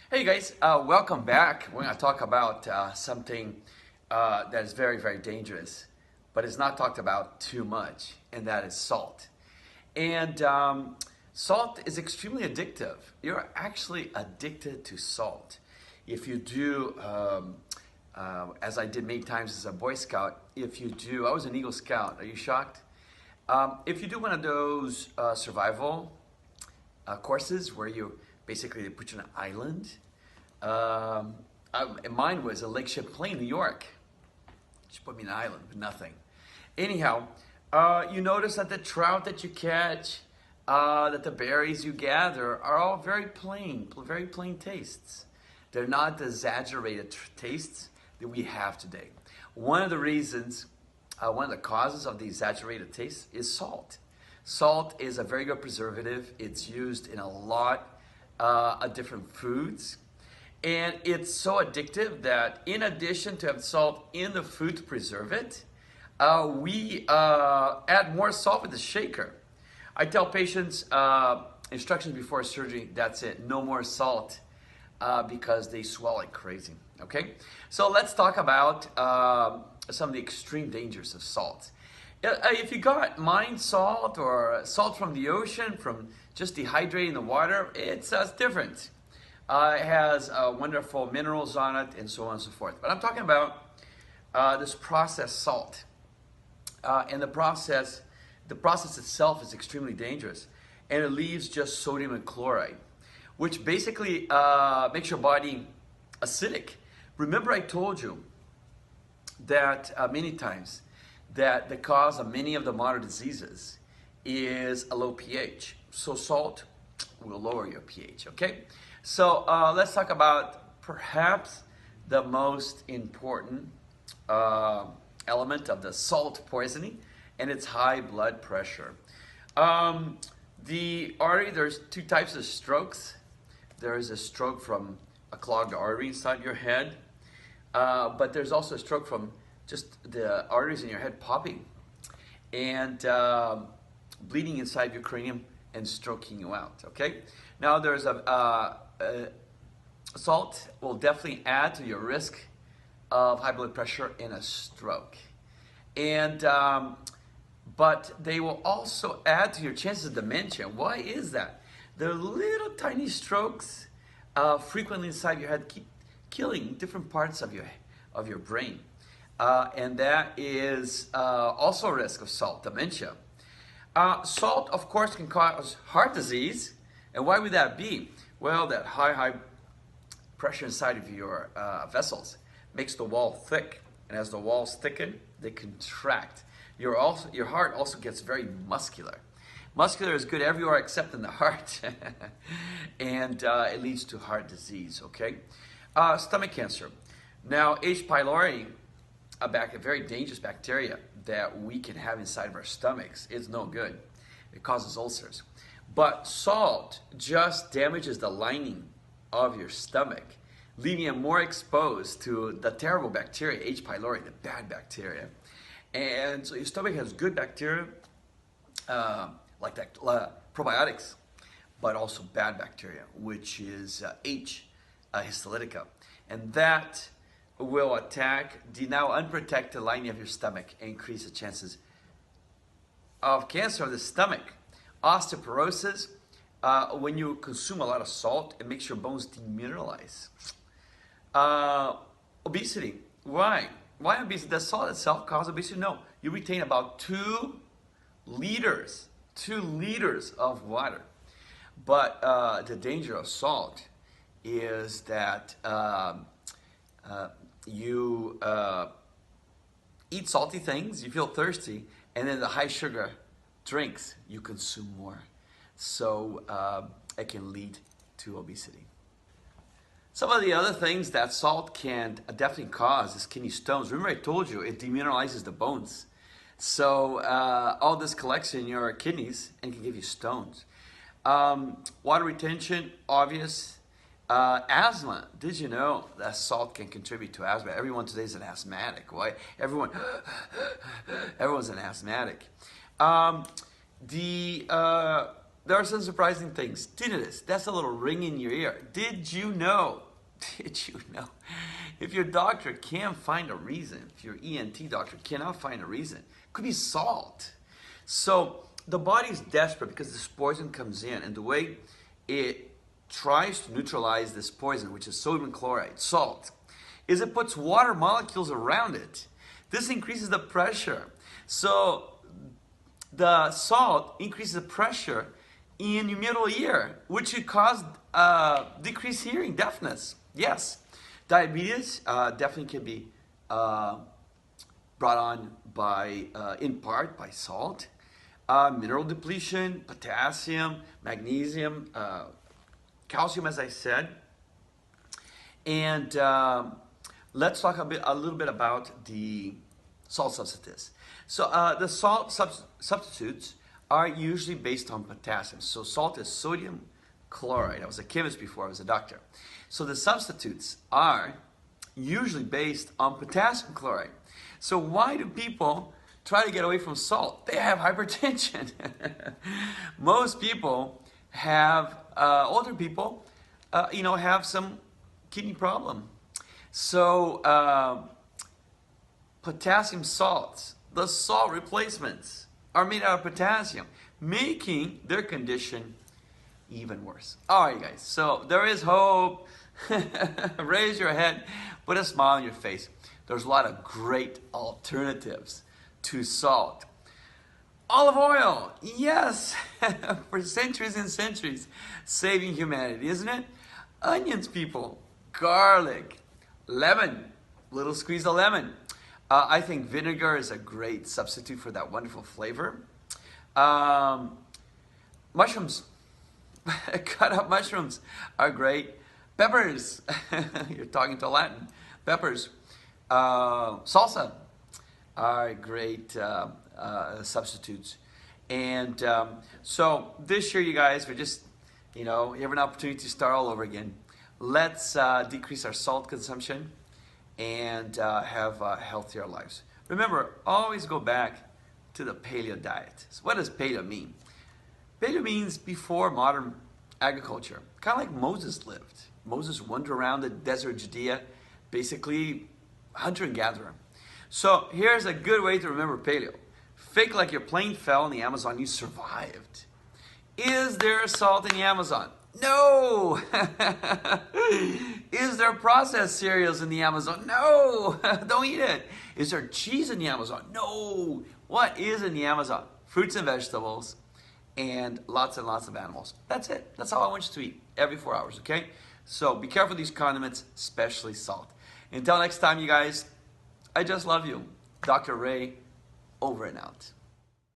Hey guys, welcome back. We're going to talk about something that is very, very dangerous, but it's not talked about too much, and that is salt. And salt is extremely addictive. You're actually addicted to salt. If you do, as I did many times as a Boy Scout, I was an Eagle Scout. Are you shocked? If you do one of those survival courses where you basically they put you on an island. Mine was a Lake Champlain, New York. She put me on an island with nothing. Anyhow, you notice that the trout that you catch, that the berries you gather are all very plain tastes. They're not the exaggerated tastes that we have today. One of the reasons, one of the causes of the exaggerated taste is salt. Salt is a very good preservative. It's used in a lot of different foods. And it's so addictive that in addition to have salt in the food to preserve it, we add more salt with the shaker. I tell patients instructions before surgery, that's it, no more salt because they swell like crazy, okay? So let's talk about some of the extreme dangers of salt. If you got mine salt or salt from the ocean, from just dehydrating the water, it's different. It has wonderful minerals on it and so on and so forth. But I'm talking about this processed salt. And the process itself is extremely dangerous. And it leaves just sodium and chloride, which basically makes your body acidic. Remember I told you that many times that the cause of many of the modern diseases is a low pH. So salt will lower your pH, okay? So let's talk about perhaps the most important element of the salt poisoning, and it's high blood pressure. The artery, there's two types of strokes. There is a stroke from a clogged artery inside your head, but there's also a stroke from just the arteries in your head popping and bleeding inside your cranium and stroking you out, okay? Now there's salt will definitely add to your risk of high blood pressure and a stroke. And, but they will also add to your chances of dementia. Why is that? The little tiny strokes frequently inside your head keep killing different parts of your brain. And that is also a risk of salt, dementia. Salt, of course, can cause heart disease. And why would that be? Well, that high pressure inside of your vessels makes the wall thick. And as the walls thicken, they contract. Your heart also gets very muscular. Muscular is good everywhere except in the heart. And it leads to heart disease, okay? Stomach cancer. Now, H. pylori, a very dangerous bacteria that we can have inside of our stomachs, is no good. It causes ulcers. But salt just damages the lining of your stomach, leaving it more exposed to the terrible bacteria, H. pylori, the bad bacteria. And so your stomach has good bacteria, like that, probiotics, but also bad bacteria, which is H. histolytica. And that will attack the now unprotected lining of your stomach and increase the chances of cancer of the stomach. Osteoporosis, when you consume a lot of salt, it makes your bones demineralize. Obesity, why? Why obesity? Does salt itself cause obesity? No, you retain about 2 liters of water. But the danger of salt is that you eat salty things, you feel thirsty, and then the high sugar drinks, you consume more. So it can lead to obesity. Some of the other things that salt can definitely cause is kidney stones. Remember I told you, it demineralizes the bones. So all this collects in your kidneys and can give you stones. Water retention, obvious. Asthma. Did you know that salt can contribute to asthma? Everyone today is an asthmatic. Why? Everyone's an asthmatic. there are some surprising things. Tinnitus, that's a little ring in your ear. Did you know? Did you know? If your doctor can't find a reason, if your ENT doctor cannot find a reason, it could be salt. So the body is desperate because this poison comes in, and the way it tries to neutralize this poison, which is sodium chloride, salt, is it puts water molecules around it. This increases the pressure. So the salt increases the pressure in your middle ear, which could cause decreased hearing, deafness. Yes, diabetes definitely can be brought on by, in part, by salt. Mineral depletion, potassium, magnesium, calcium, as I said. And let's talk a little bit about the salt substitutes. So the salt substitutes are usually based on potassium. So salt is sodium chloride. I was a chemist before I was a doctor. So the substitutes are usually based on potassium chloride. So why do people try to get away from salt? They have hypertension. Most people have, older people, have some kidney problem. So potassium salts, the salt replacements, are made out of potassium, making their condition even worse. All right, guys, so there is hope. Raise your head, put a smile on your face. There's a lot of great alternatives to salt. Olive oil, yes, for centuries and centuries, saving humanity, isn't it? Onions, people, garlic, lemon, little squeeze of lemon. I think vinegar is a great substitute for that wonderful flavor. Mushrooms, cut up mushrooms are great. Peppers, you're talking to Latin. Peppers, salsa are great substitutes. And so this year, you guys, we're just, you have an opportunity to start all over again. Let's decrease our salt consumption and have healthier lives. Remember, always go back to the paleo diet. So what does paleo mean? Paleo means before modern agriculture, kind of like Moses lived. Moses wandered around the desert of Judea, basically hunter and gatherer. So here's a good way to remember paleo. Fake like your plane fell in the Amazon, you survived. Is there salt in the Amazon? No! Is there processed cereals in the Amazon? No! Don't eat it. Is there cheese in the Amazon? No! What is in the Amazon? Fruits and vegetables and lots of animals. That's it. That's all I want you to eat every 4 hours, okay? So be careful of these condiments, especially salt. Until next time, you guys, I just love you. Dr. Rey, over and out.